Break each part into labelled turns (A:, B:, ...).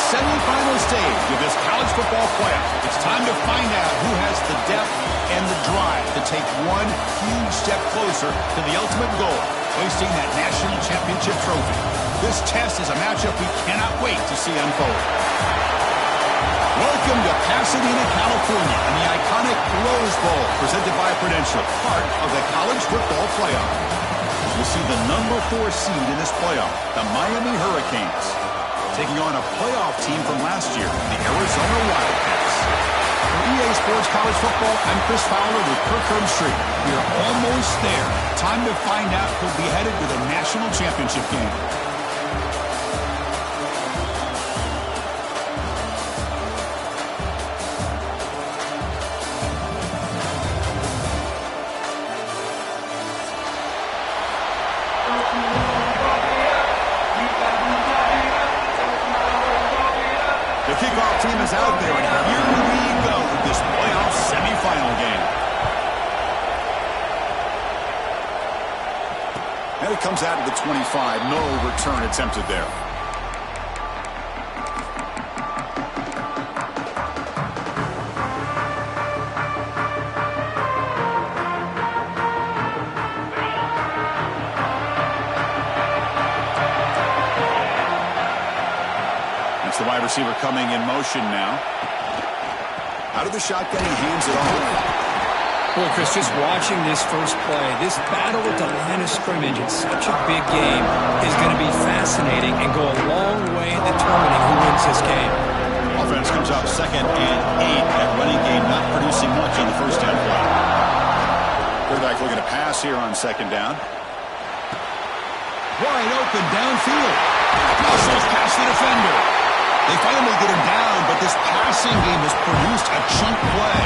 A: semifinal stage of this college football playoff. It's time to find out who has the depth and the drive to take one huge step closer to the ultimate goal, hoisting that national championship trophy. This test is a matchup we cannot wait to see unfold. Welcome to Pasadena, California, and the iconic Rose Bowl, presented by Prudential, part of the college football playoff. We'll see the number 4 seed in this playoff, the Miami Hurricanes, taking on a playoff team from last year, the Arizona Wildcats. For EA Sports College Football, I'm Chris Fowler with Kirkland Street. We are almost there. Time to find out who'll be headed to the national championship game. The kickoff team is out there, and here we go with this playoff semifinal game. And it comes out of the 25. No return attempted there. The wide receiver coming in motion now. Out of the shotgun, he hands it off.
B: Boy, Chris, just watching this first play, this battle at the line of scrimmage in such a big game is going to be fascinating and go a long way in determining who wins this game.
A: Offense comes up 2nd and 8. That running game not producing much on the first down play. Quarterback looking to pass here on 2nd down. Wide open downfield. Muscles past the defender. They finally get him down, but this passing game has produced a chunk play.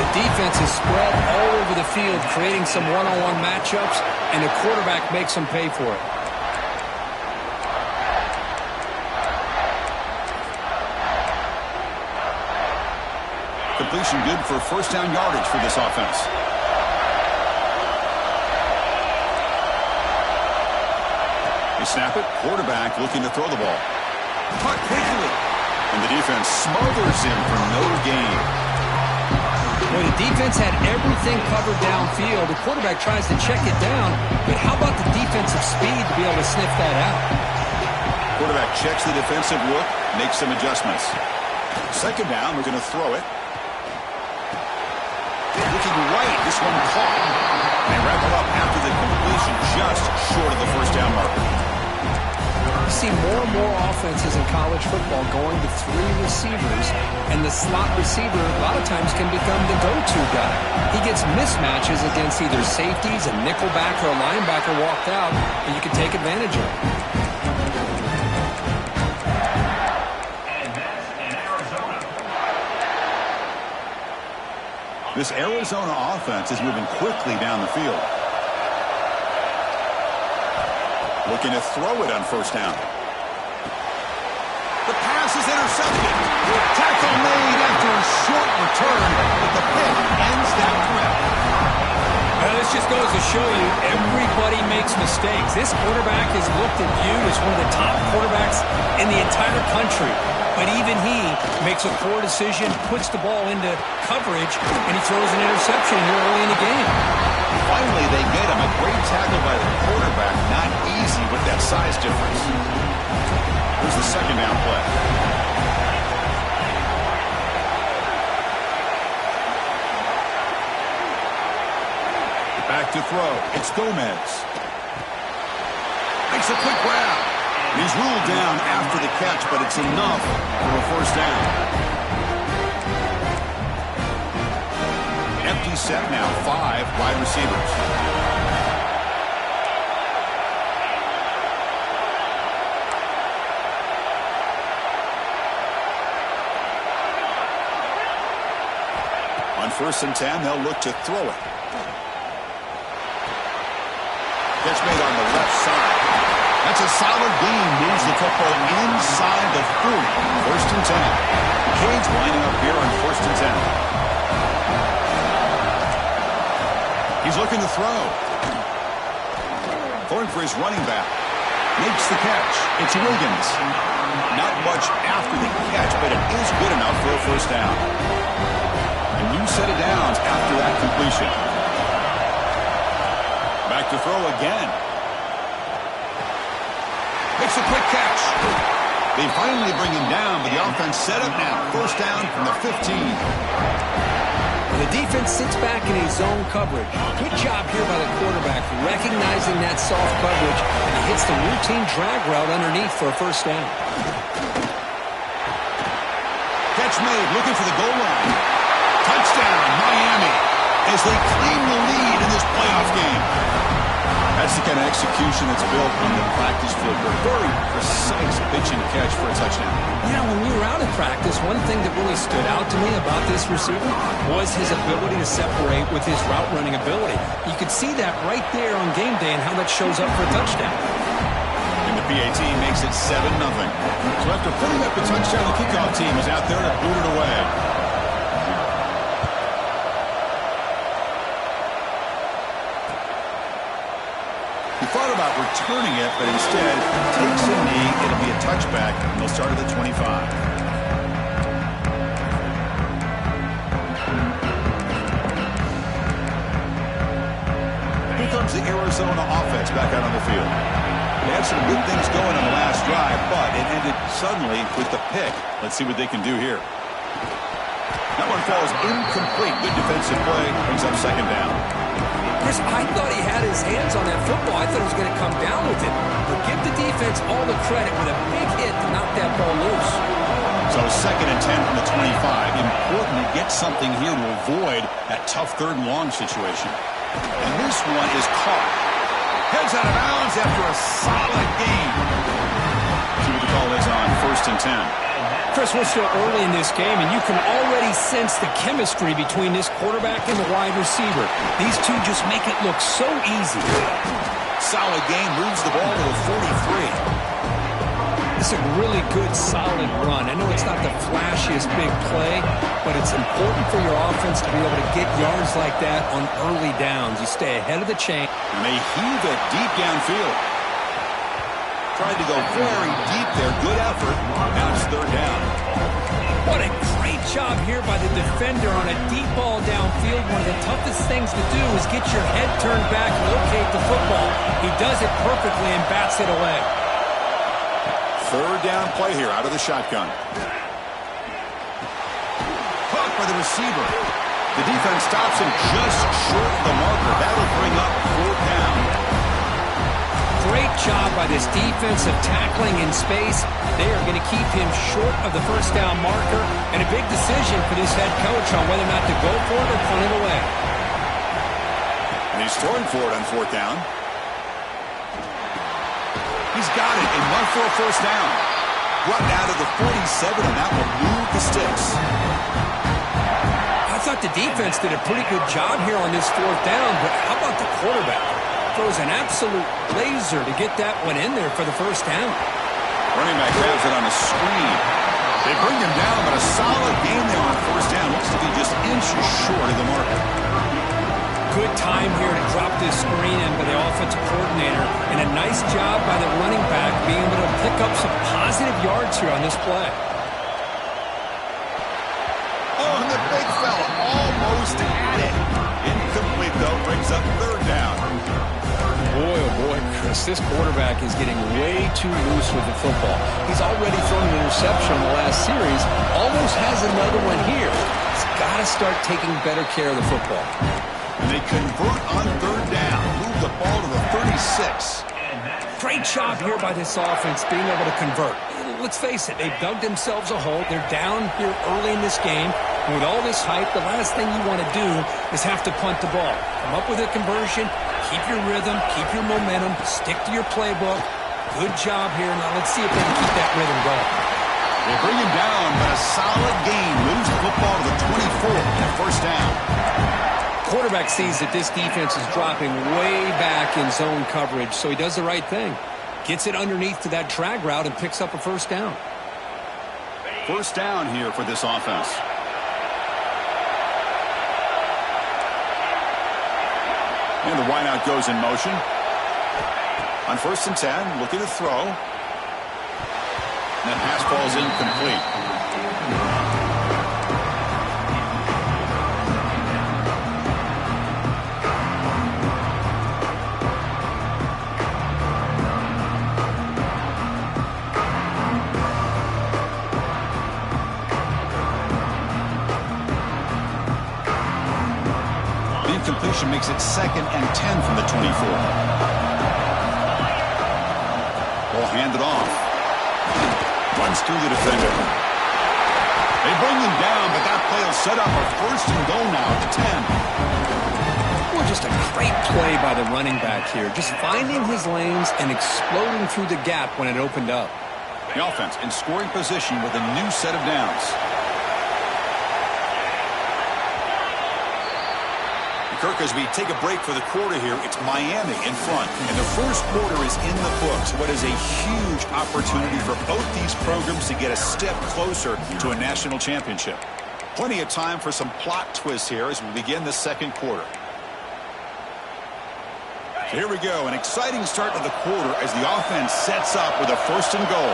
B: The defense is spread all over the field, creating some one-on-one matchups, and the quarterback makes them pay for it.
A: Completion good for first down yardage for this offense. They snap it. Quarterback looking to throw the ball. Caught quickly. And the defense smothers him for no gain.
B: Well, the defense had everything covered downfield. The quarterback tries to check it down, but how about the defensive speed to be able to sniff that out?
A: Quarterback checks the defensive look, makes some adjustments. 2nd down, we're going to throw it. Looking right, this one caught. And they wrap it up after the completion, just short of the first down marker.
B: You see more and more offenses in college football going to 3 receivers, and the slot receiver a lot of times can become the go-to guy. He gets mismatches against either safeties, a nickelback, or a linebacker walked out, and you can take advantage of it.
A: This Arizona offense is moving quickly down the field. Looking to throw it on first down. The pass is intercepted. Tackle made after a short return, but the pick ends that threat.
B: Well, this just goes to show you everybody makes mistakes. This quarterback is looked and viewed as one of the top quarterbacks in the entire country. But even he makes a poor decision, puts the ball into coverage, and he throws an interception here early in the game.
A: Finally, they get him. A great tackle by the quarterback. Not easy with that size difference. Here's the 2nd down play. Back to throw. It's Gomez. Makes a quick grab. He's ruled down after the catch, but it's enough for a first down. Empty set now, 5 wide receivers. On 1st and 10, they'll look to throw it. Catch made on the left side. That's a solid gain. Moves the football inside the 30. 1st and 10. Canes lining up here on 1st and 10. He's looking to throw. Throwing for his running back. Makes the catch. It's Williams. Not much after the catch, but it is good enough for a first down. A new set of downs after that completion. Back to throw again. Makes a quick catch. They finally bring him down, but the offense set up now. First down from the 15.
B: The defense sits back in a zone coverage. Good job here by the quarterback, recognizing that soft coverage, and he hits the routine drag route underneath for a first down.
A: Catch made, looking for the goal line. Touchdown, Miami, as they claim the lead in this playoff game. That's the kind of execution that's built on the practice field. A very precise pitch and catch for a touchdown.
B: Yeah, when we were out in practice, one thing that really stood out to me about this receiver was his ability to separate with his route running ability. You could see that right there on game day and how that shows up for a touchdown.
A: And the PAT makes it 7-0. So after putting up the touchdown, the kickoff team is out there to boot it away. Thought about returning it, but instead takes a knee. It'll be a touchback, and they'll start at the 25. Here comes the Arizona offense back out on the field. They had some good things going on the last drive, but it ended suddenly with the pick. Let's see what they can do here. That one falls incomplete. Good defensive play. Brings up second down.
B: Chris, I thought he had his hands on that football. I thought he was going to come down with it. But give the defense all the credit with a big hit to knock that ball loose.
A: So 2nd and 10 from the 25. Important to get something here to avoid that tough 3rd and long situation. And this one is caught. Heads out of bounds after a solid game. See what the call is on 1st and 10.
B: Chris, we're still early in this game, and you can already sense the chemistry between this quarterback and the wide receiver. These two just make it look so easy.
A: Solid game, moves the ball to the 43.
B: It's a really good, solid run. I know it's not the flashiest big play, but it's important for your offense to be able to get yards like that on early downs. You stay ahead of the chain.
A: And they heave it deep downfield. Tried to go very deep there. Good effort. Now it's 3rd down.
B: What a great job here by the defender on a deep ball downfield. One of the toughest things to do is get your head turned back and locate the football. He does it perfectly and bats it away.
A: 3rd down play here out of the shotgun. Caught by the receiver. The defense stops him just short of the marker. That'll bring up 4th down.
B: Great job by this defense of tackling in space. They are going to keep him short of the first down marker, and a big decision for this head coach on whether or not to go for it or punt it away.
A: And he's throwing for it on 4th down. He's got it and run for a first down. Brought down to the 47, and that will move the sticks.
B: I thought the defense did a pretty good job here on this 4th down, but how about the quarterback? Throws an absolute laser to get that one in there for the first down.
A: Running back grabs it on a screen. They bring him down, but a solid game there on 1st down. Looks to be just inches short of the marker.
B: Good time here to drop this screen in by the offensive coordinator, and a nice job by the running back being able to pick up some positive yards here on this play.
A: Oh, and the big fella almost at it. Incomplete, though, brings up 3rd down.
B: Boy, oh boy, Chris, this quarterback is getting way too loose with the football. He's already thrown an interception in the last series, almost has another one here. He's got to start taking better care of the football.
A: And they convert on 3rd down, move the ball to the 36.
B: Great job here by this offense being able to convert. Let's face it, they've dug themselves a hole. They're down here early in this game. And with all this hype, the last thing you want to do is have to punt the ball. Come up with a conversion, keep your rhythm, keep your momentum, stick to your playbook. Good job here. Now let's see if they can keep that rhythm going.
A: They bring him down, but a solid gain moves the football to the 24 and a first down.
B: Quarterback sees that this defense is dropping way back in zone coverage, so he does the right thing. Gets it underneath to that drag route and picks up a first down.
A: First down here for this offense. And the wideout goes in motion. On 1st and 10, looking to throw. And that pass falls incomplete. Completion makes it 2nd and 10 from the 24. Ball handed off. Runs through the defender. They bring him down, but that play will set up a 1st and goal now at the 10.
B: Well, just a great play by the running back here. Just finding his lanes and exploding through the gap when it opened up.
A: The offense in scoring position with a new set of downs. Kirk, as we take a break for the quarter here, it's Miami in front. And the first quarter is in the books. What is a huge opportunity for both these programs to get a step closer to a national championship. Plenty of time for some plot twists here as we begin the second quarter. So here we go. An exciting start to the quarter as the offense sets up with a 1st and goal.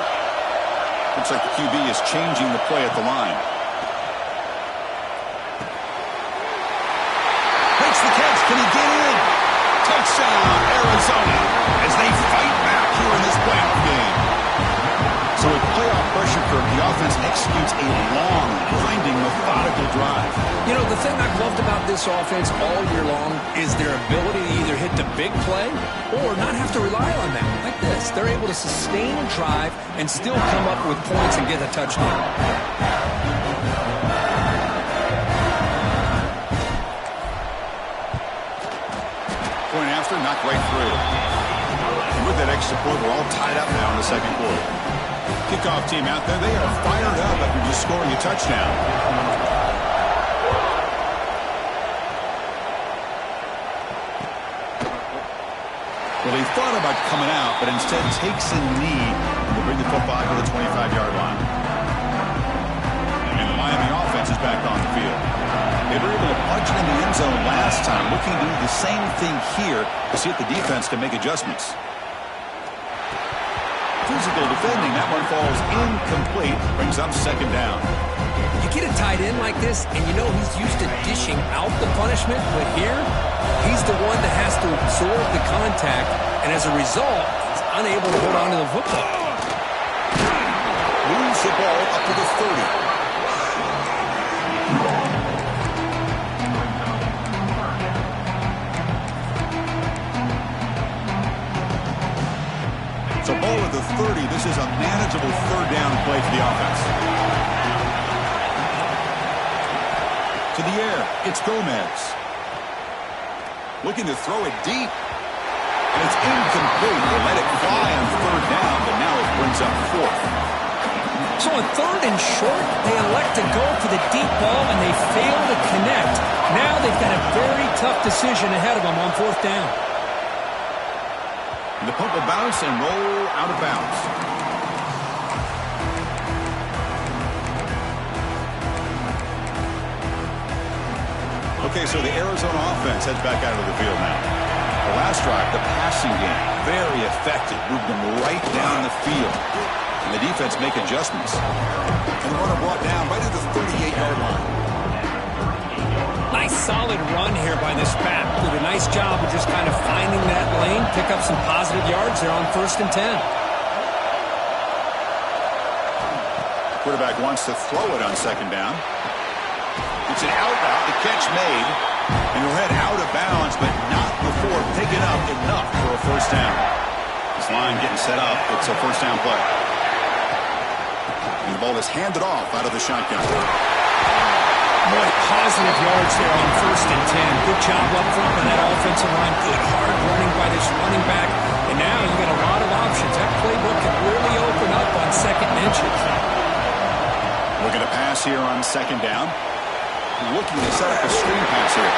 A: Looks like the QB is changing the play at the line. Can he get in? Touchdown, Arizona, as they fight back here in this playoff game. So with playoff pressure, Kirk, the offense executes a long, grinding, methodical drive.
B: You know, the thing I've loved about this offense all year long is their ability to either hit the big play or not have to rely on that. Like this, they're able to sustain a drive and still come up with points and get a touchdown.
A: Point after, knocked right through. And with that extra point, we're all tied up now in the second quarter. Kickoff team out there, they are fired up after just scoring a touchdown. Well, they thought about coming out, but instead takes a knee to bring the football to the 25-yard line. And the Miami offense is back on the field. They were able to punch it in the end zone last time, looking to do the same thing here to see if the defense can make adjustments. Physical defending, that one falls incomplete, brings up 2nd down.
B: You get a tight end like this, and you know he's used to dishing out the punishment, but here, he's the one that has to absorb the contact, and as a result, he's unable to hold on to the football.
A: Moves the ball up to the 30. So ball at the 30. This is a manageable 3rd down play for the offense. To the air, it's Gomez. Looking to throw it deep. And it's incomplete. They let it fly on 3rd down, but now it brings up 4th.
B: So on 3rd and short, they elect to go for the deep ball, and they fail to connect. Now they've got a very tough decision ahead of them on 4th down.
A: The punt will bounce and roll out of bounds. Okay, so the Arizona offense heads back out of the field now. The last drive, the passing game, very effective. Moved them right down the field. And the defense make adjustments. And the runner brought down right at the 38-yard line.
B: Nice solid run here by this back. Did a nice job of just kind of finding that lane, pick up some positive yards there on 1st and 10.
A: Quarterback wants to throw it on 2nd down. It's an out route, the catch made, and he'll head out of bounds, but not before picking up enough for a 1st down. This line getting set up, it's a 1st down play. And the ball is handed off out of the shotgun.
B: Boy, positive yards there on 1st and 10. Good job up front by that offensive line. Good hard running by this running back. And now you've got a lot of options. That playbook can really open up on 2nd and inches.
A: Looking to pass here on 2nd down. Looking to set up a screen pass here.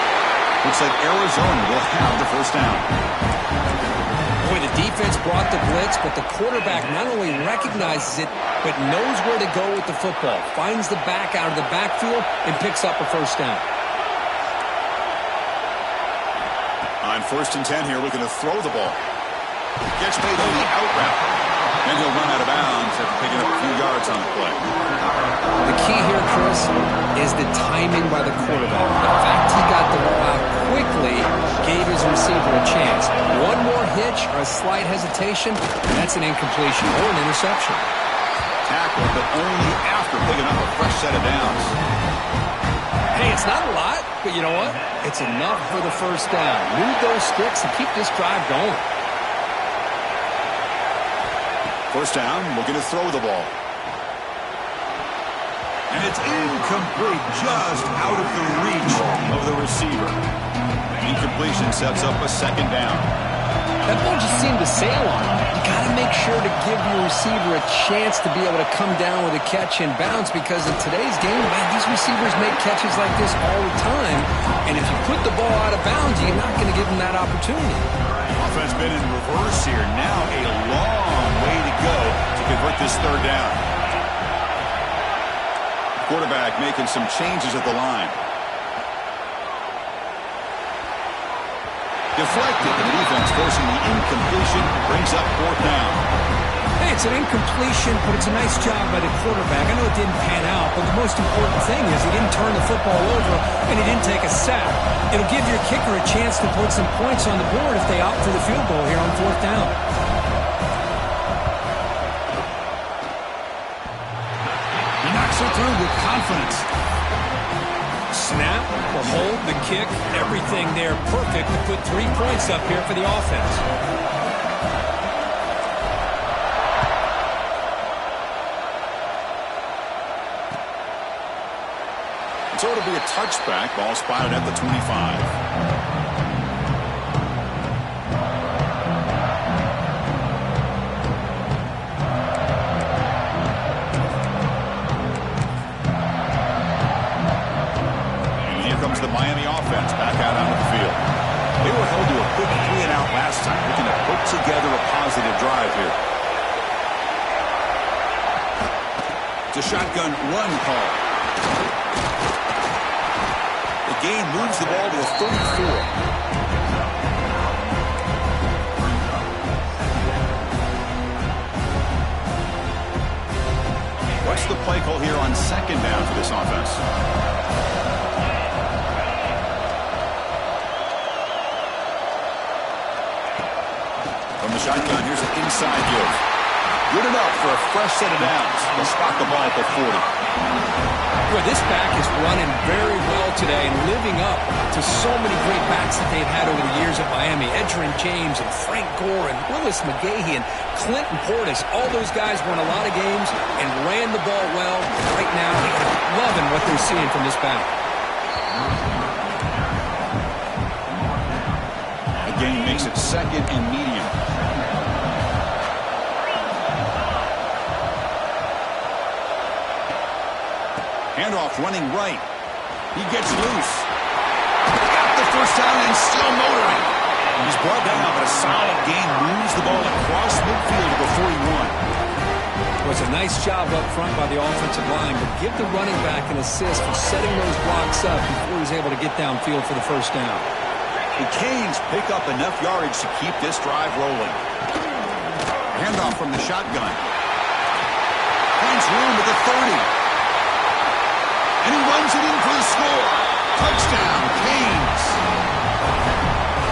A: Looks like Arizona will have the 1st down.
B: Boy, the defense brought the blitz, but the quarterback not only recognizes it, but knows where to go with the football. Finds the back out of the backfield and picks up a 1st down.
A: On 1st and 10 here, looking to throw the ball. Gets made on the out route. And he'll run out of bounds after picking up a few yards on the play.
B: The key here, Chris, is the timing by the quarterback. The fact he got the ball out quickly gave his receiver a chance. One more hitch or a slight hesitation, that's an incompletion or an interception.
A: Tackle, but only after picking up a fresh set of downs.
B: Hey, it's not a lot, but you know what? It's enough for the first down. Move those sticks and keep this drive going.
A: First down, looking to throw the ball. And it's incomplete, just out of the reach of the receiver. Incompletion sets up a second down.
B: That ball just seemed to sail on him. You got to make sure to give your receiver a chance to be able to come down with a catch and bounce, because in today's game, man, these receivers make catches like this all the time. And if you put the ball out of bounds, you're not going to give them that opportunity.
A: Offense been in reverse here. Now a long way to go to convert this third down. Quarterback making some changes at the line. Deflected, and the defense forcing the incompletion, brings up fourth down.
B: Hey, it's an incompletion, but it's a nice job by the quarterback. I know it didn't pan out, but the most important thing is he didn't turn the football over and he didn't take a sack. It'll give your kicker a chance to put some points on the board if they opt for the field goal here on fourth down.
A: He knocks it through with confidence.
B: Snap, the hold, the kick, everything there perfect to put 3 points up here for the offense.
A: So it'll be a touchback. Ball spotted at the 25. Comes the Miami offense back out onto the field. They were held to a quick 3-and-out last time, looking to put together a positive drive here. It's a shotgun run call. The gain moves the ball to a 34. What's the play call here on second down for this offense? From the shotgun, here's an inside give. Good enough for a fresh set of downs. They'll spot the ball at the 40.
B: Boy, this back is running very well today and living up to so many great backs that they've had over the years at Miami. Edgerrin James and Frank Gore and Willis McGahee and Clinton Portis. All those guys won a lot of games and ran the ball well. Right now, they're loving what they're seeing from this back.
A: Again, makes it second and medium. Handoff running right. He gets loose. Got the first down and still motoring. He's brought down, but a solid gain moves the ball across midfield to the 41.
B: It was a nice job up front by the offensive line, but give the running back an assist for setting those blocks up before he's able to get downfield for the first down.
A: The Canes pick up enough yardage to keep this drive rolling. Handoff from the shotgun. Finds room at the 30. And he runs it in for the score. Touchdown, Canes.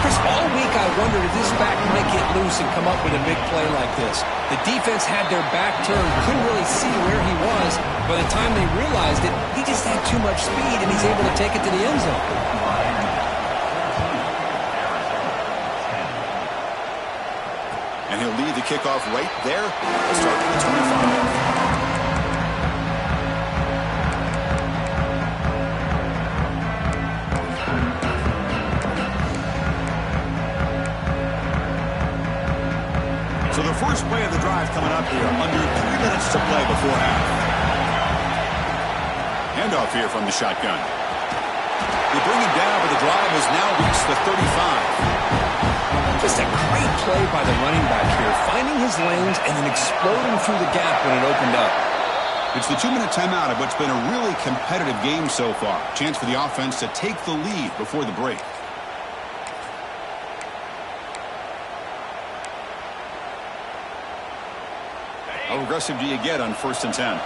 B: Chris, all week I wondered if this back might get loose and come up with a big play like this. The defense had their back turned, couldn't really see where he was. By the time they realized it, he just had too much speed, and he's able to take it to the end zone.
A: And he'll lead the kickoff right there. Let's start with the 25. So the first play of the drive coming up here, under 3 minutes to play before half. Handoff here from the shotgun. They bring him down, but the drive has now reached the 35.
B: Just a great play by the running back here, finding his lanes and then exploding through the gap when it opened up.
A: It's the 2-minute timeout of what's been a really competitive game so far. Chance for the offense to take the lead before the break. How aggressive do you get on 1st and 10?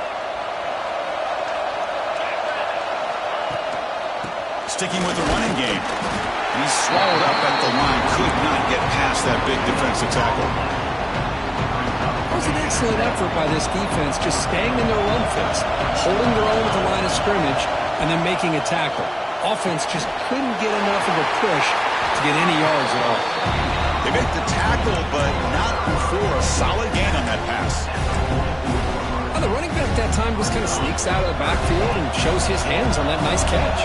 A: Sticking with the running game. He's swallowed up at the line. Could not get past that big defensive tackle.
B: It was an excellent effort by this defense, just staying in their run fits, holding their own at the line of scrimmage, and then making a tackle. Offense just couldn't get enough of a push to get any yards at all.
A: They make the tackle, but not before a solid gain on that pass.
B: Well, the running back that time just kind of sneaks out of the backfield and shows his hands on that nice catch.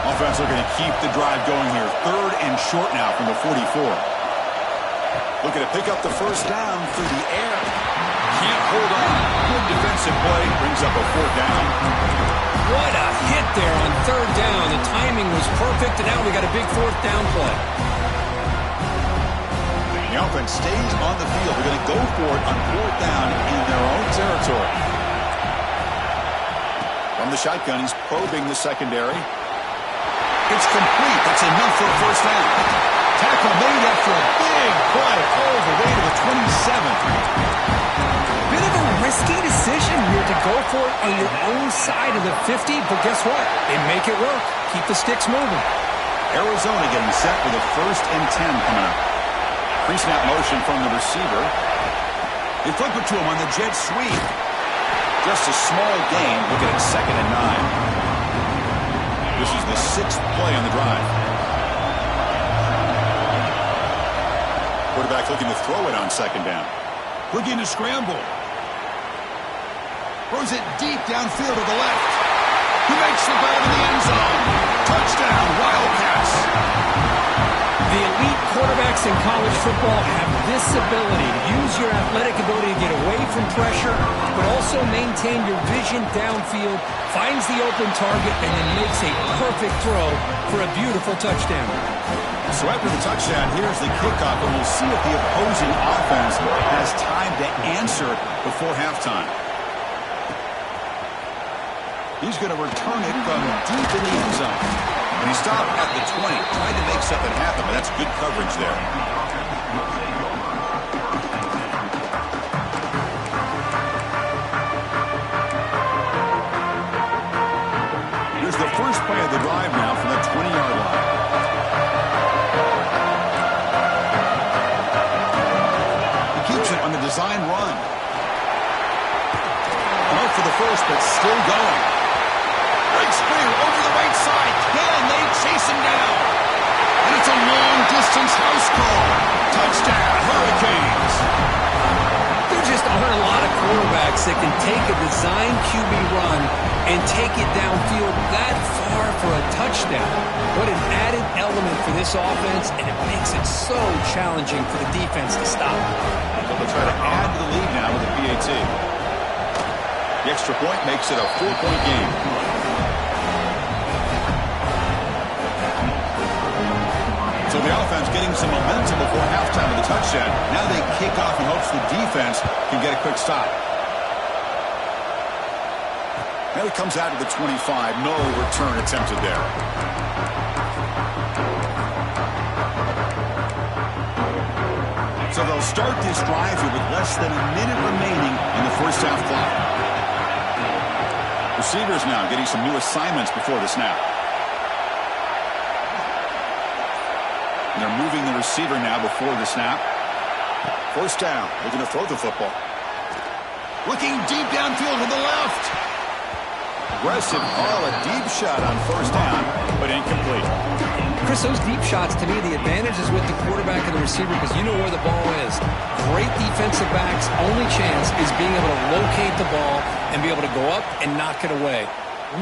A: Offense looking to keep the drive going here. 3rd and short now from the 44. Looking to pick up the 1st down through the air. Can't hold on. Good defensive play. Brings up a 4th down.
B: What a hit there on 3rd down. The timing was perfect, and now we got a big 4th down play.
A: The offense stays on the field. They're going to go for it on 4th down in their own territory. From the shotgun, he's probing the secondary. It's complete. That's enough for a 1st down. Tackle made after a big play all the way to the 27th.
B: Bit of a risky decision here to go for it on your own side of the 50, but guess what? They make it work. Keep the sticks moving.
A: Arizona getting set for the 1st and 10 coming up. Pre-snap motion from the receiver. They flip it to him on the jet sweep. Just a small gain. Looking at 2nd and 9. This is the 6th play on the drive. Quarterback looking to throw it on 2nd down. Looking to scramble. Throws it deep downfield to the left. He makes the grab in the end zone. Touchdown, Wildcats.
B: The elite quarterbacks in college football have this ability to use your athletic ability to get away from pressure, but also maintain your vision downfield, finds the open target, and then makes a perfect throw for a beautiful touchdown.
A: So after the touchdown, here's the kickoff, and we'll see if the opposing offense has time to answer before halftime. He's going to return it from deep in the end zone. And he stopped at the 20, trying to make something happen, but that's good coverage there. Here's the first play of the drive now from the 20-yard line. He keeps it on the design run. Out for the first, but still going. Breaks clear over the right side. Can they chase him down? And it's a long-distance house call. Touchdown, Hurricanes.
B: There just aren't a lot of quarterbacks that can take a design QB run and take it downfield that far for a touchdown. What an added element for this offense, and it makes it so challenging for the defense to stop.
A: They'll try to add to the lead now with the PAT. The extra point makes it a 4-point game. So the offense getting some momentum before halftime of the touchdown. Now they kick off in hopes the defense can get a quick stop. Now he comes out of the 25. No return attempted there. So they'll start this drive here with less than a minute remaining in the first half clock. Receivers now getting some new assignments before the snap. And they're moving the receiver now before the snap. First down. Looking to throw the football. Looking deep downfield to the left. Aggressive ball, a deep shot on first down, but incomplete.
B: Chris, those deep shots, to me, the advantage is with the quarterback and the receiver because you know where the ball is. Great defensive backs' only chance is being able to locate the ball and be able to go up and knock it away.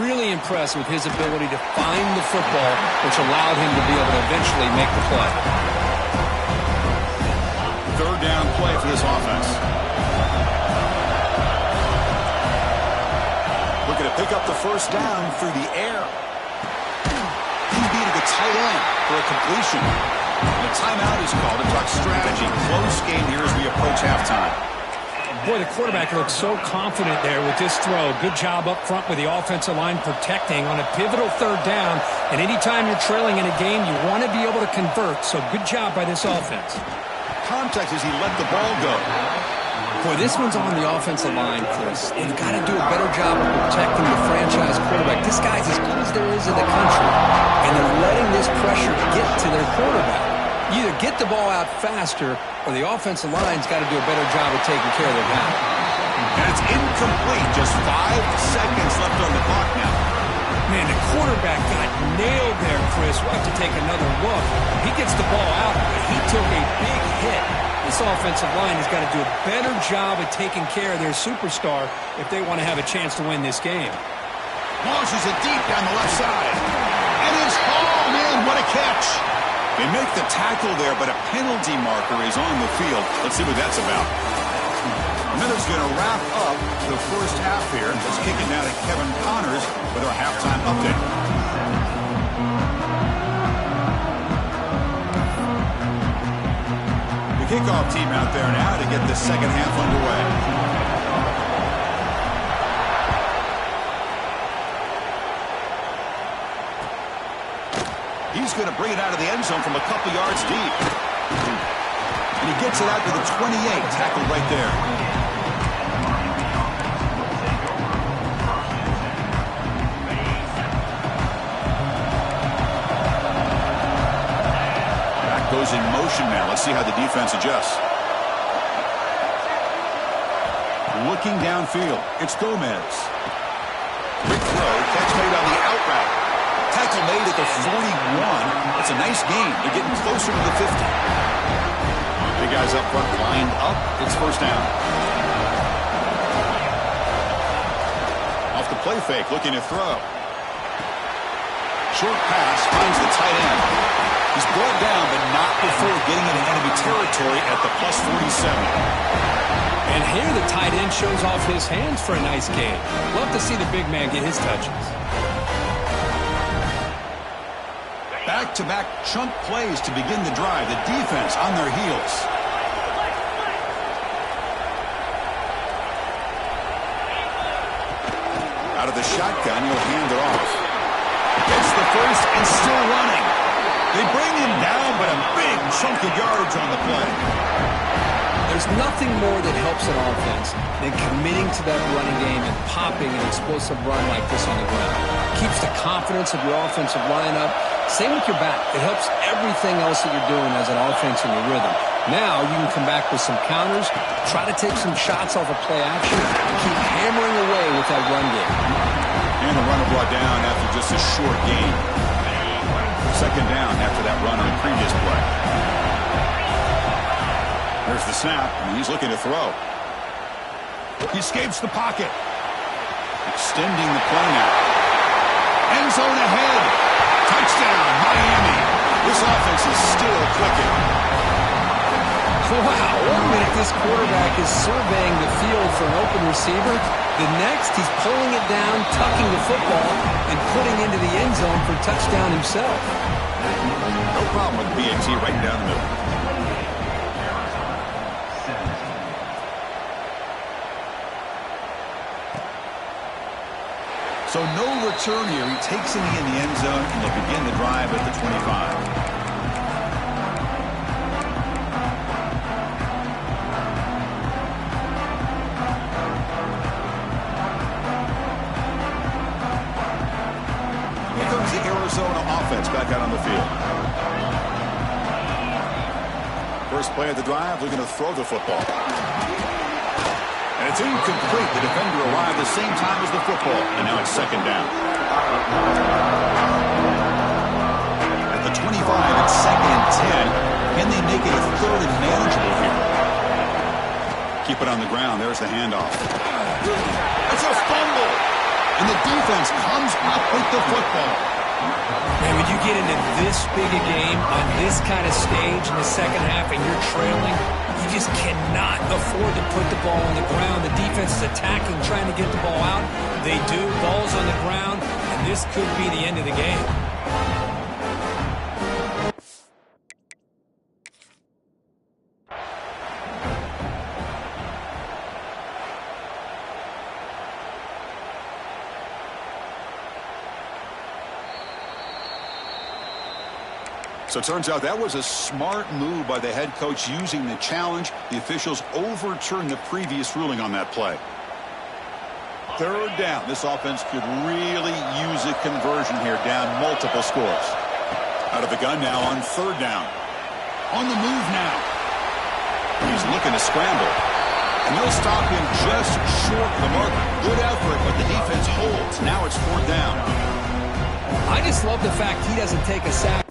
B: Really impressed with his ability to find the football, which allowed him to be able to eventually make the play.
A: Third down play for this offense. Looking to pick up the first down through the air. He beat the tight end for a completion. And a timeout is called to talk strategy. Close game here as we approach halftime.
B: Boy, the quarterback looks so confident there with this throw. Good job up front with the offensive line protecting on a pivotal third down. And anytime you're trailing in a game, you want to be able to convert. So good job by this offense.
A: Context as he let the ball go.
B: Boy, this one's on the offensive line, Chris. They've got to do a better job of protecting the franchise quarterback. This guy's as good as there is in the country, and they're letting this pressure get to their quarterback. You either get the ball out faster, or the offensive line's got to do a better job of taking care of their guy.
A: And it's incomplete. Just 5 seconds left on the clock now.
B: Man, the quarterback got nailed there, Chris. We'll have to take another look. He gets the ball out, but he took a big hit. This offensive line has got to do a better job of taking care of their superstar if they want to have a chance to win this game.
A: Launches it deep down the left side. It is, oh man, what a catch. They make the tackle there, but a penalty marker is on the field. Let's see what that's about. And then it's going to wrap up the first half here. Just kicking down to Kevin Connors with our halftime update. The kickoff team out there now to get the second half underway. He's going to bring it out of the end zone from a couple yards deep. And he gets it out to the 28, tackled right there. Goes in motion now. Let's see how the defense adjusts. Looking downfield. It's Gomez. Quick throw. Catch made on the out route. Tackle made at the 41. That's a nice gain. They're getting closer to the 50. Big guys up front lined up. It's first down. Off the play fake. Looking to throw. Short pass. Finds the tight end. He's brought down, but not before getting into enemy territory at the plus 47.
B: And here the tight end shows off his hands for a nice gain. Love to see the big man get his touches.
A: Back-to-back chunk plays to begin the drive. The defense on their heels. Out of the shotgun, he'll hand it off. Gets the first and still running. They bring him down, but a big chunk of yardage on the play.
B: There's nothing more that helps an offense than committing to that running game and popping an explosive run like this on the ground. Keeps the confidence of your offensive lineup. Same with your back. It helps everything else that you're doing as an offense in your rhythm. Now you can come back with some counters, try to take some shots off of play action, and keep hammering away with that run game.
A: And the runner brought down after just a short gain. Second down after that run on the previous play. There's the snap, and he's looking to throw. He escapes the pocket. Extending the play now. End zone ahead. Touchdown, Miami. This offense is still clicking.
B: Wow, 1 minute this quarterback is surveying the field for an open receiver. The next, he's pulling it down, tucking the football, and putting into the end zone for a touchdown himself.
A: No problem with BAT right down the middle. So no return here. He takes it in the end zone, and they'll begin the drive at the 25. Arizona offense back out on the field. First play of the drive, looking to throw the football. And it's incomplete. The defender arrived the same time as the football, and now it's second down. At the 25, it's second and 10. Can they make it a third and manageable here? Keep it on the ground. There's the handoff. It's a fumble. And the defense comes up with the football.
B: Man, when you get into this big a game on this kind of stage in the second half and you're trailing, you just cannot afford to put the ball on the ground. The defense is attacking, trying to get the ball out. They do. Ball's on the ground, and this could be the end of the game.
A: So it turns out that was a smart move by the head coach using the challenge. The officials overturned the previous ruling on that play. Third down. This offense could really use a conversion here, down multiple scores. Out of the gun now on third down. On the move now. He's looking to scramble. And they'll stop him just short of the mark. Good effort, but the defense holds. Now it's fourth down.
B: I just love the fact he doesn't take a sack.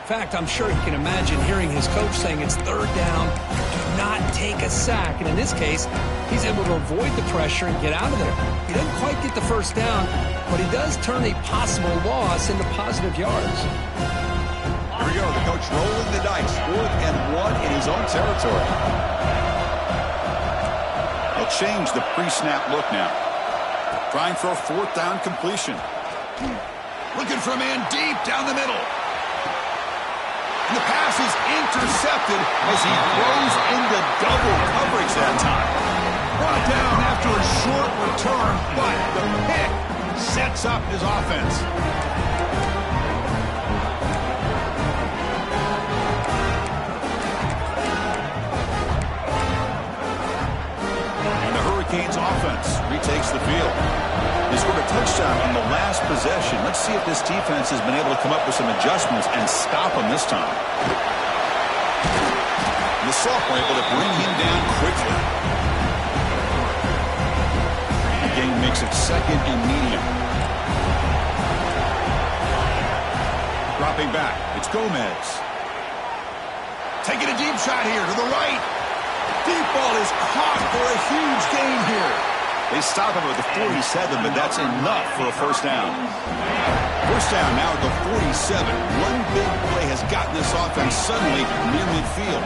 B: In fact, I'm sure he can imagine hearing his coach saying it's third down, do not take a sack. And in this case, he's able to avoid the pressure and get out of there. He doesn't quite get the first down, but he does turn a possible loss into positive yards.
A: Here we go, the coach rolling the dice. 4th and 1 in his own territory. They'll change the pre-snap look now. Trying for a 4th down completion. Looking for a man deep down the middle. And the pass is intercepted as he throws into double coverage that time. Brought down after a short return, but the pick sets up his offense. And the Hurricanes offense retakes the field. They scored a touchdown on the last possession. Let's see if this defense has been able to come up with some adjustments and stop him this time. And the sophomore able to bring him down quickly. The game makes it 2nd and medium. Dropping back, it's Gomez. Taking a deep shot here to the right. Deep ball is caught for a huge gain here. They stop him at the 47, but that's enough for a first down. First down now at the 47. One big play has gotten this offense suddenly near midfield.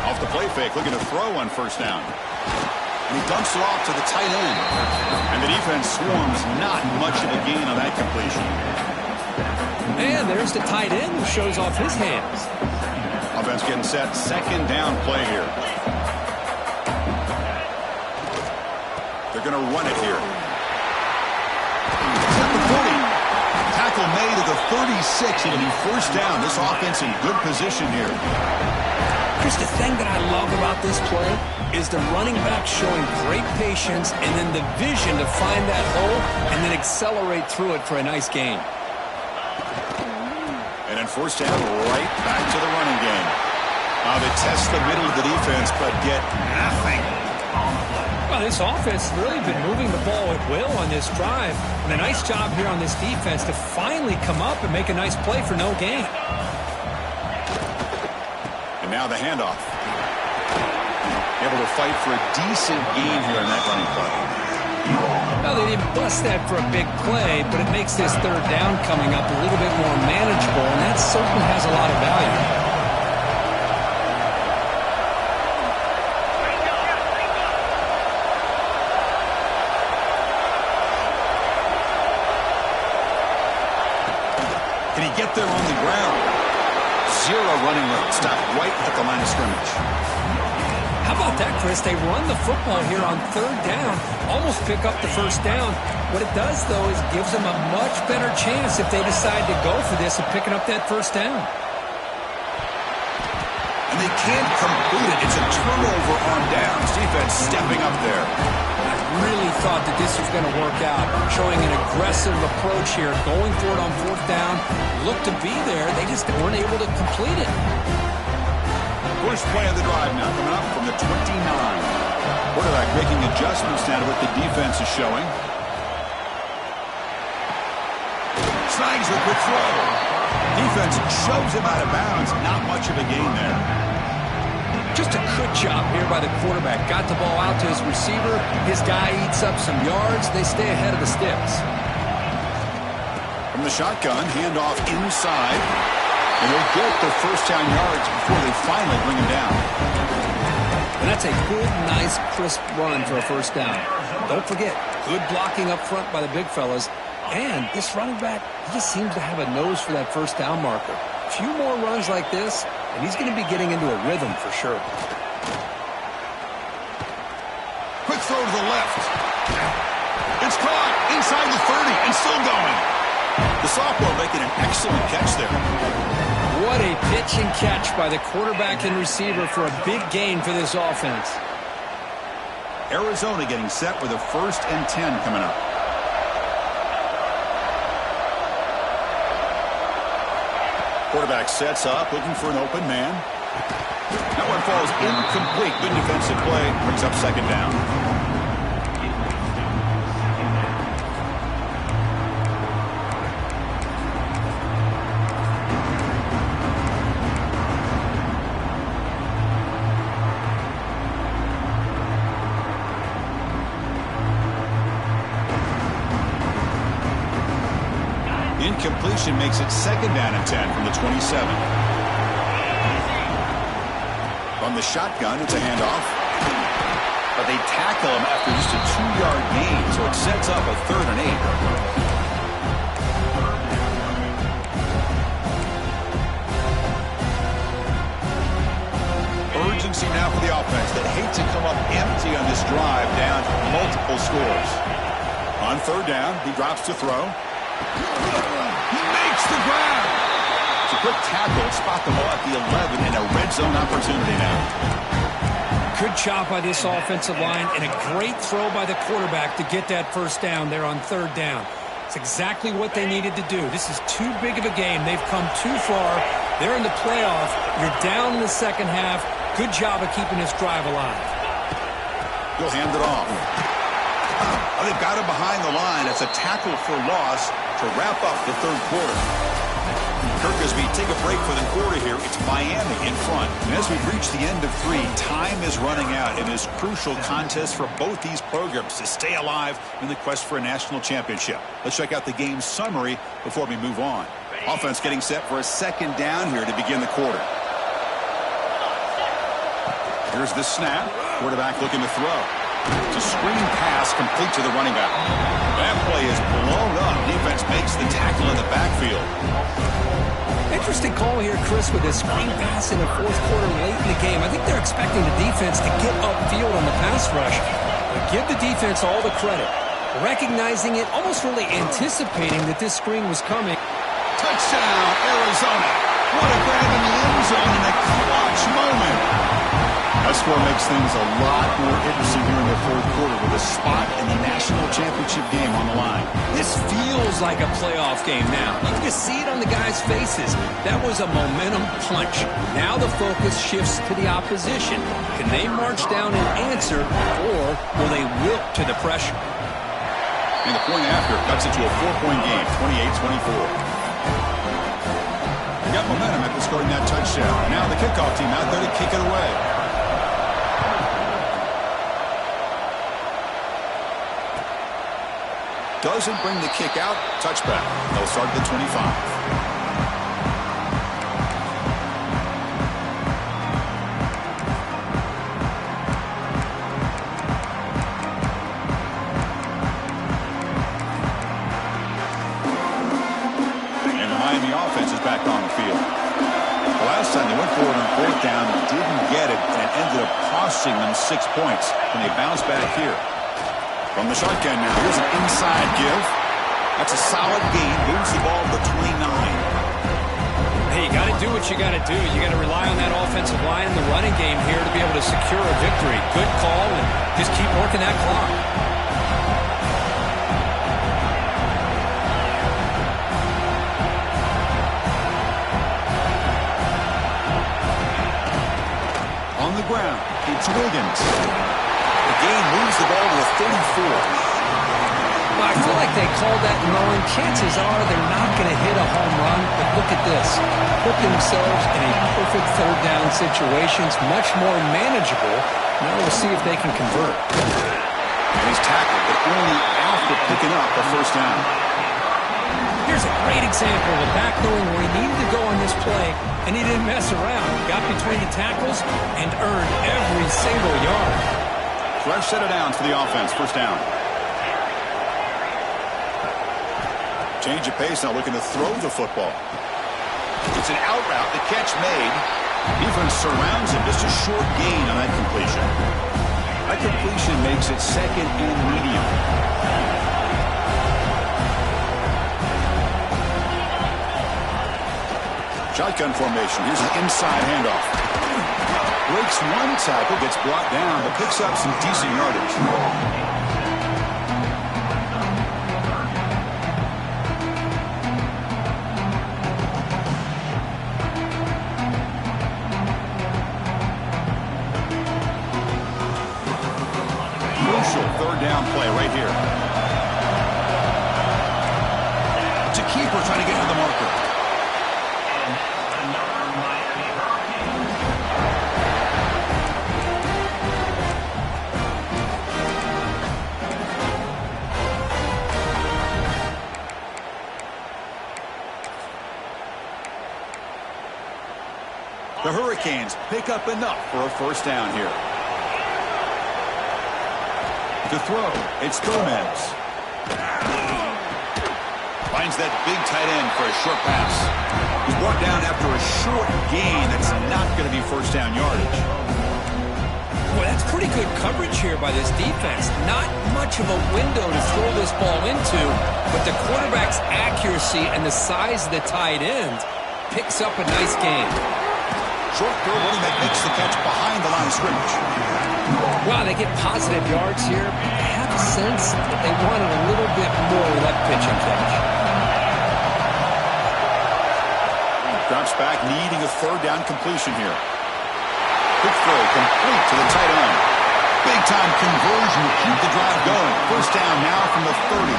A: Off the play fake, looking to throw on first down. And he dumps it off to the tight end. And the defense swarms, not much of a gain on that completion.
B: And there's the tight end who shows off his hands.
A: Offense getting set, 2nd down play here. They're going to run it here. It's at the 40. Tackle made at the 36. It'll be first down. This offense in good position here.
B: Chris, the thing that I love about this play is the running back showing great patience and then the vision to find that hole and then accelerate through it for a nice gain.
A: And then first down, right back to the running game. They test the middle of the defense, but get nothing.
B: Well, this offense has really been moving the ball at will on this drive. And a nice job here on this defense to finally come up and make a nice play for no gain.
A: And now the handoff. Able to fight for a decent gain here on that running play.
B: Well, they didn't bust that for a big play, but it makes this third down coming up a little bit more manageable, and that certainly has a lot of value.
A: Can he get there on the ground? Zero running room. Stop right at the line of scrimmage.
B: How about that, Chris? They run the football here on third down, almost pick up the first down. What it does, though, is gives them a much better chance if they decide to go for this of picking up that first down.
A: And they can't complete it. It's a turnover on downs. Defense stepping up there.
B: I really thought that this was going to work out, showing an aggressive approach here, going for it on fourth down. Looked to be there. They just weren't able to complete it.
A: First play of the drive now coming up from the 29. Quarterback making adjustments now to what the defense is showing. Snags a quick throw. Defense shoves him out of bounds. Not much of a gain there.
B: Just a good job here by the quarterback. Got the ball out to his receiver. His guy eats up some yards. They stay ahead of the sticks.
A: From the shotgun, handoff inside. And they'll get the first down yards before they finally bring him down.
B: And that's a good, nice, crisp run for a first down. Don't forget, good blocking up front by the big fellas. And this running back, he just seems to have a nose for that first down marker. A few more runs like this, and he's going to be getting into a rhythm for sure.
A: Quick throw to the left. It's caught inside the 30 and still going. The sophomore making an excellent catch there.
B: What a pitch and catch by the quarterback and receiver for a big gain for this offense.
A: Arizona getting set with a 1st and 10 coming up. Quarterback sets up, looking for an open man. That one falls incomplete. Good defensive play. Brings up 2nd down. Incompletion makes it 2nd down and 10 from the 27. From the shotgun, it's a handoff. But they tackle him after just a 2-yard gain, so it sets up a 3rd and 8. Urgency now for the offense that hate to come up empty on this drive down multiple scores. On 3rd down, he drops to throw. He makes the grab. It's a quick tackle, spot the ball at the 11 and a red zone opportunity now.
B: Good job by this offensive line and a great throw by the quarterback to get that first down there on 3rd down. It's exactly what they needed to do. This is too big of a game. They've come too far. They're in the playoff. You're down in the second half. Good job of keeping this drive alive.
A: He'll hand it off. Oh, they've got him behind the line. It's a tackle for loss to wrap up the 3rd quarter. Kirk, as we take a break for the quarter here, it's Miami in front. And as we've reached the end of 3, time is running out in this crucial contest for both these programs to stay alive in the quest for a national championship. Let's check out the game summary before we move on. Offense getting set for a 2nd down here to begin the quarter. Here's the snap. Quarterback looking to throw. It's a screen pass complete to the running back. That play is blown up. Defense makes the tackle in the backfield.
B: Interesting call here, Chris, with this screen pass in the 4th quarter late in the game. I think they're expecting the defense to get upfield on the pass rush. But give the defense all the credit. Recognizing it, almost really anticipating that this screen was coming.
A: Touchdown, Arizona. What a grab in the end zone in a clutch moment. That score makes things a lot more interesting here in the 4th quarter with a spot in the national championship game on the line.
B: This feels like a playoff game now. You can see it on the guys' faces. That was a momentum punch. Now the focus shifts to the opposition. Can they march down and answer, or will they wilt to the pressure?
A: And the point after cuts it to a 4-point game, 28-24. They got momentum after scoring that touchdown. Now the kickoff team out there to kick it away. Doesn't bring the kick out. Touchback. They'll start at the 25. And the Miami offense is back on the field. The last time they went for it on 4th down, didn't get it, and it ended up costing them 6 points. And they bounce back here. From the shotgun now, here's an inside give. That's a solid gain. Moves the ball to the 29.
B: Hey, you got to do what you got to do. You got to rely on that offensive line and the running game here to be able to secure a victory. Good call, and just keep working that clock.
A: On the ground, it's Wiggins. The gain moves the ball to the 34.
B: Well, I feel like they called that knowing chances are they're not going to hit a home run, but look at this. Put themselves in a perfect 3rd down situation. It's much more manageable. Now we'll see if they can convert.
A: And he's tackled, but only after picking up a 1st down.
B: Here's a great example of a back knowing where he needed to go on this play, and he didn't mess around. Got between the tackles and earned every single yard.
A: Fresh set of downs for the offense. First down. Change of pace, now looking to throw the football. It's an out route, the catch made. Defense surrounds him, just a short gain on that completion. That completion makes it second and medium. Shotgun formation, here's an inside handoff. Breaks one tackle, gets brought down, but picks up some decent yardage. Third down play right here. It's a keeper trying to get to the marker. The Hurricanes pick up enough for a first down here. To throw, it's Gomez. Finds that big tight end for a short pass. He's brought down after a short gain. That's not going to be first down yardage.
B: Well, that's pretty good coverage here by this defense. Not much of a window to throw this ball into, but the quarterback's accuracy and the size of the tight end picks up a nice gain.
A: Short throw running that makes the catch behind the line of scrimmage.
B: Wow, they get positive yards here. I have a sense that they wanted a little bit more with that pitch and catch.
A: Drops back, needing a third down completion here. Quick throw, complete to the tight end. Big-time conversion to keep the drive going. First down now from the 30.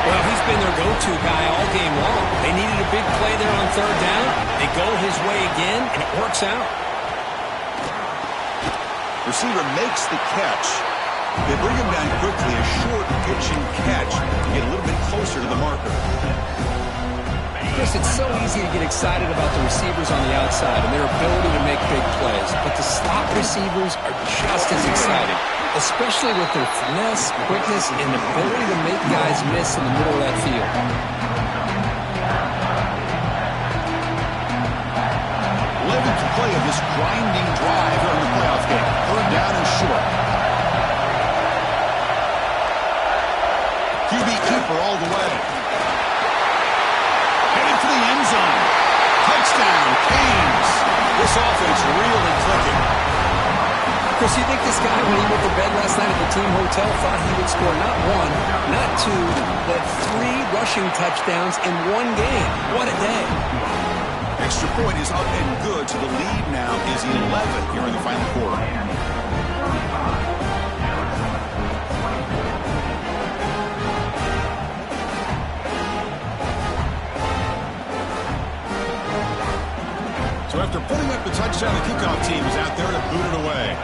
B: Well, he's been their go-to guy all game long. They needed a big play there on third down. They go his way again, and it works out.
A: Receiver makes the catch. They bring him down quickly, a short pitch and catch to get a little bit closer to the marker.
B: Chris, it's so easy to get excited about the receivers on the outside and their ability to make big plays, but the slot receivers are just as exciting, especially with their finesse, quickness, and ability to make guys miss in the middle of that field.
A: 11th play of this grinding drive here in the playoff game. Third down and short. QB keeper all the way. Headed for the end zone. Touchdown, Canes. This offense really clicking.
B: Chris, you think this guy, when he went to bed last night at the team hotel, thought he would score not one, not two, but 3 rushing touchdowns in one game? What a day.
A: Extra point is up and good, so the lead now is 11 here in the final quarter. So after putting up the touchdown, the kickoff team is out there to boot it away.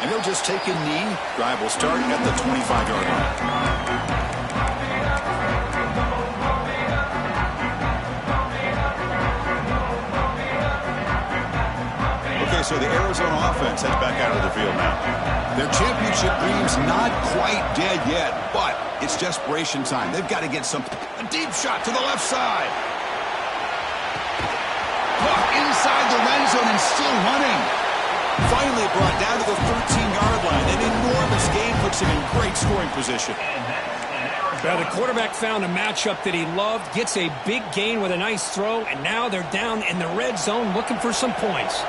A: And they'll just take a knee. Drive will start at the 25-yard line. Okay, so the Arizona offense heads back out of the field now. Their championship dreams not quite dead yet, but it's desperation time. They've got to get something. A deep shot to the left side. Caught inside the red zone and still running. Finally brought down to the 13-yard line. An enormous gain puts him in great scoring position.
B: Well, the quarterback found a matchup that he loved, gets a big gain with a nice throw, and now they're down in the red zone looking for some points.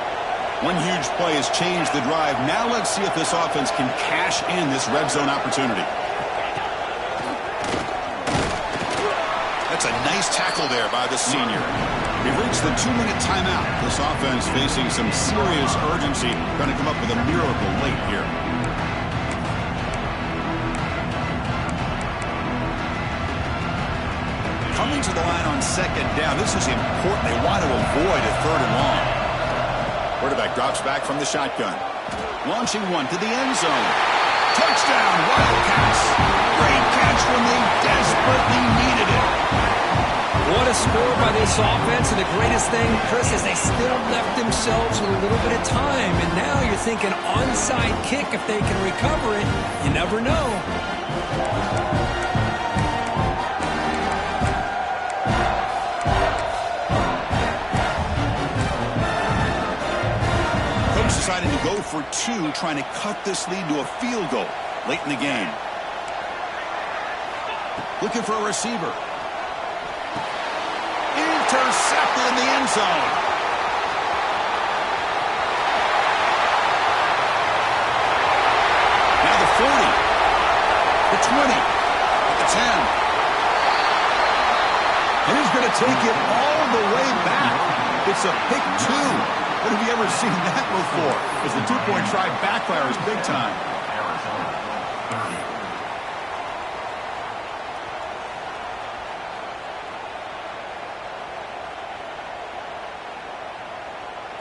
A: One huge play has changed the drive. Now let's see if this offense can cash in this red zone opportunity. That's a nice tackle there by the senior. We've reached the 2-minute timeout. This offense facing some serious urgency, trying to come up with a miracle late here. Coming to the line on second down. This is important. They want to avoid a third and long. Quarterback drops back from the shotgun. Launching one to the end zone. Touchdown, Wildcats. Great catch when they desperately needed it.
B: What a score by this offense, and the greatest thing, Chris, is they still left themselves with a little bit of time, and now you're thinking onside kick if they can recover it. You never know.
A: Coach decided to go for two, trying to cut this lead to a field goal late in the game. Looking for a receiver. Intercepted in the end zone. Now the 40, the 20, the 10. And he's going to take it all the way back. It's a pick two. What have you ever seen that before? As the two-point try backfires big time.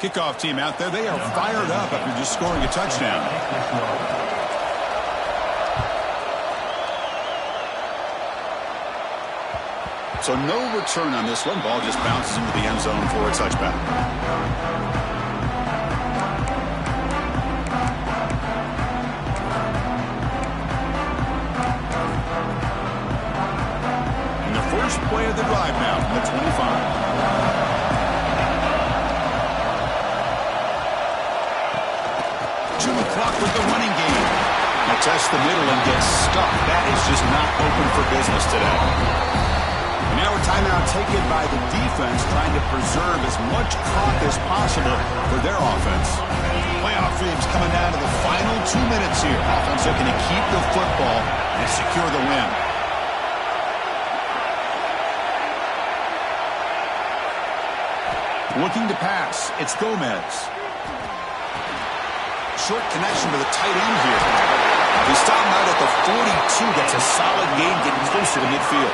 A: Kickoff team out there, they are fired up after just scoring a touchdown. So no return on this one. Ball just bounces into the end zone for a touchback. And the first play of the drive now from the 25. Clock with the running game. Now test the middle and gets stuck. That is just not open for business today. And now a timeout taken by the defense, trying to preserve as much clock as possible for their offense. Playoff dreams coming down to the final 2 minutes here. Offense looking to keep the football and secure the win. Looking to pass. It's Gomez. Short connection to the tight end here. He's stopping out at the 42. That's a solid gain, getting closer to midfield.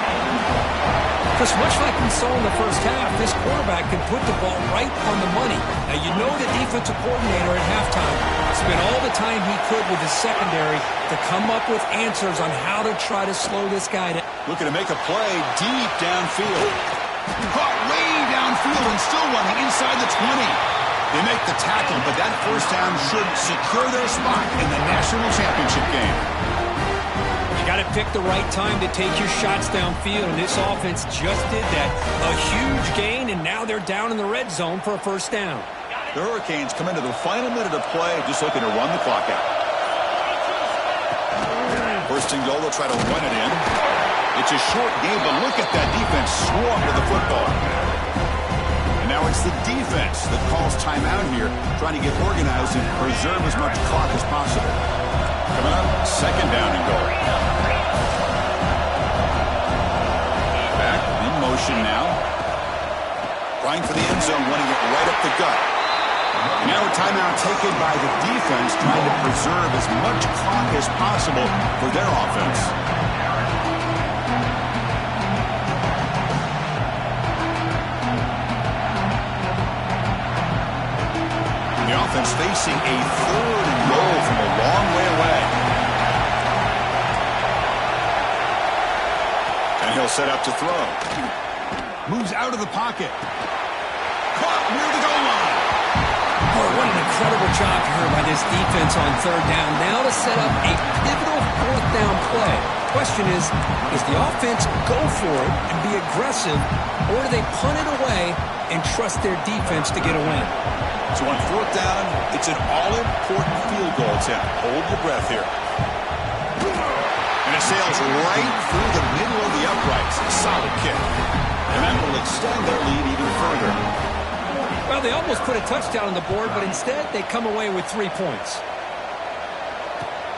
B: Chris, much like we saw in the first half, this quarterback can put the ball right on the money. Now, you know the defensive coordinator at halftime spent all the time he could with his secondary to come up with answers on how to try to slow this guy down.
A: Looking to make a play deep downfield. Caught way downfield and still running inside the 20. They make the tackle, but that first down should secure their spot in the national championship game.
B: You got to pick the right time to take your shots downfield, and this offense just did that. A huge gain, and now they're down in the red zone for a first down.
A: The Hurricanes come into the final minute of play, just looking to run the clock out. First and goal, they'll try to run it in. It's a short game, but look at that defense swarm with the football. Now it's the defense that calls timeout here, trying to get organized and preserve as much clock as possible. Coming up, second down and goal. Back in motion now. Trying for the end zone, running it right up the gut. And now a timeout taken by the defense, trying to preserve as much clock as possible for their offense. The offense facing a third and goal from a long way away. And he'll set up to throw. Moves out of the pocket. Caught near the goal line.
B: Oh, what an incredible job here by this defense on third down. Now to set up a pivotal fourth down play. Question is the offense go for it and be aggressive, or do they punt it away and trust their defense to get a win?
A: So on fourth down, it's an all-important field goal attempt. Hold your breath here. And it sails right through the middle of the uprights. A solid kick. And that will extend their lead even further.
B: Well, they almost put a touchdown on the board, but instead they come away with 3 points.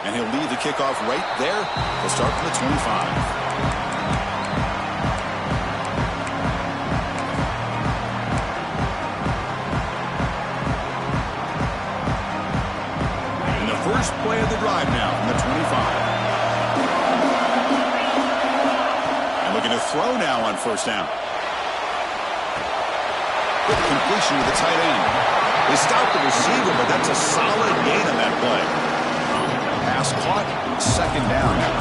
A: And he'll leave the kickoff right there. He'll start from the 25. First play of the drive now from the 25. And looking to throw now on first down. With completion to the tight end. They stopped the receiver, but that's a solid gain on that play. Pass caught, second down now.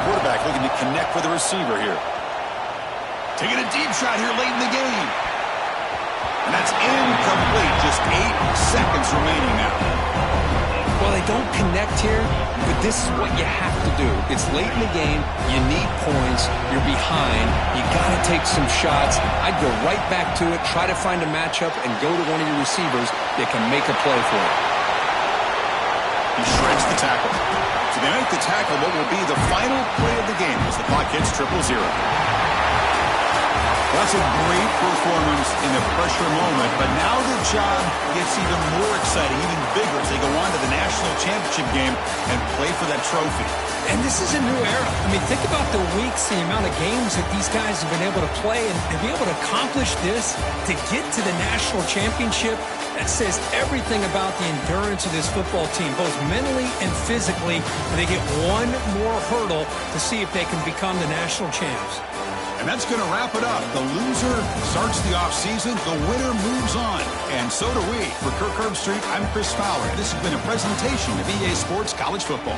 A: Quarterback looking to connect with the receiver here. Taking a deep shot here late in the game. And that's incomplete. Just 8 seconds remaining now.
B: Well, they don't connect here, but this is what you have to do. It's late in the game. You need points. You're behind. You got to take some shots. I'd go right back to it, try to find a matchup, and go to one of your receivers that can make a play for it.
A: He shreds the tackle. So they make the tackle what will be the final play of the game as the clock hits 0-0. That's a great performance in a pressure moment, but now the job gets even more exciting, even bigger as they go on to the national championship game and play for that trophy.
B: And this is a new era. I mean, think about the weeks, the amount of games that these guys have been able to play, and to be able to accomplish this, to get to the national championship, that says everything about the endurance of this football team, both mentally and physically. And they get one more hurdle to see if they can become the national champs.
A: And that's going to wrap it up. The loser starts the offseason. The winner moves on. And so do we. For Kirk Herbstreit, I'm Chris Fowler. This has been a presentation of EA Sports College Football.